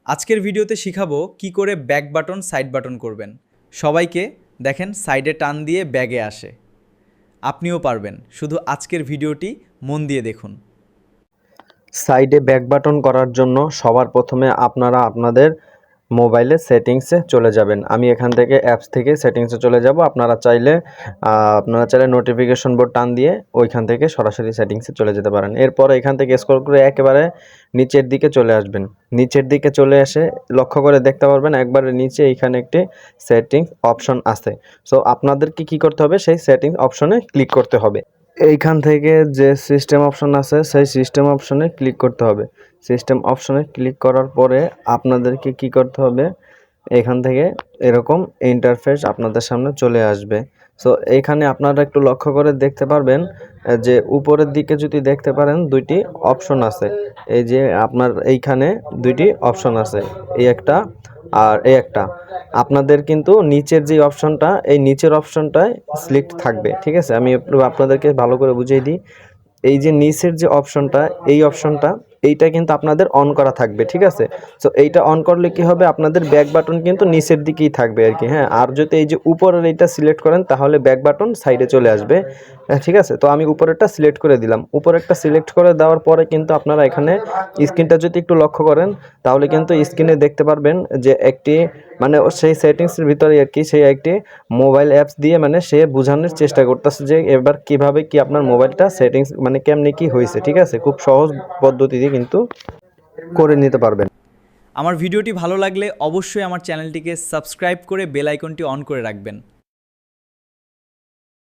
আজকের ভিডিওতে শিখাবো কি করে ব্যাক বাটন সাইড বাটন করবেন। সবাইকে দেখেন সাইডে টান দিয়ে ব্যাগে আসে, আপনিও পারবেন, শুধু আজকের ভিডিওটি মন দিয়ে দেখুন। সাইডে ব্যাক বাটন করার জন্য সবার প্রথমে আপনারা আপনাদের মোবাইলে সেটিংসে চলে যাবেন। আমি এখান থেকে অ্যাপস থেকে সেটিংসে চলে যাব। আপনারা চাইলে নোটিফিকেশন বোর্ড টান দিয়ে ওইখান থেকে সরাসরি সেটিংসে চলে যেতে পারেন। এরপর এখান থেকে স্ক্রল করে একেবারে নিচের দিকে চলে আসবেন। নিচের দিকে চলে এসে লক্ষ্য করে দেখতে পারবেন একবারে নিচে এইখানে একটি সেটিংস অপশন আছে। সো আপনাদেরকে কি করতে হবে, সেই সেটিংস অপশনে ক্লিক করতে হবে। এইখান থেকে যে সিস্টেম অপশন আছে সেই সিস্টেম অপশনে ক্লিক করতে হবে। সিস্টেম অপশনে ক্লিক করার পরে আপনাদেরকে কি করতে হবে, এখান থেকে এরকম ইন্টারফেস আপনাদের সামনে চলে আসবে। সো এইখানে আপনারা একটু লক্ষ্য করে দেখতে পারবেন যে উপরের দিকে যদি দেখতে পারেন দুইটি অপশন আছে। এই যে আপনার এইখানে দুইটি অপশন আছে, এই একটা আর এই একটা। আপনাদের কিন্তু নিচের যে অপশনটা, এই নিচের অপশনটায় সিলেক্ট থাকবে, ঠিক আছে। আমি একটু আপনাদেরকে ভালো করে বুঝিয়ে দিই। এই যে নিচের যে অপশনটা, এই অপশনটা এইটা কিন্তু আপনাদের অন করা থাকবে, ঠিক আছে। সো এইটা অন করলে কি হবে, আপনাদের ব্যাক বাটন কিন্তু নিচের দিকেই থাকবে আর কি। হ্যাঁ, আর যদি এই যে উপরের এইটা সিলেক্ট করেন তাহলে ব্যাক বাটন সাইডে চলে আসবে। ঠিক আছে, তো আমি উপরেরটা সিলেক্ট করে দিলাম। উপরেরটা সিলেক্ট করে দেওয়ার পরে কিন্তু আপনারা এখানে স্ক্রিনটা যদি একটু লক্ষ্য করেন তাহলে কিন্তু স্ক্রিনে দেখতে পারবেন যে একটি মানে সেই সেটিংসের ভিতরে আর কি সেই একটি মোবাইল অ্যাপস দিয়ে মানে সে বোঝানোর চেষ্টা করতেছে যে এবার কিভাবে কি আপনার মোবাইলটা সেটিংস মানে কেমনে কি হয়েছে, ঠিক আছে। খুব সহজ পদ্ধতিতে কিন্তু করে নিতে পারবেন। আমার ভিডিওটি ভালো লাগলে অবশ্যই আমার চ্যানেলটিকে সাবস্ক্রাইব করে বেল আইকনটি অন করে রাখবেন।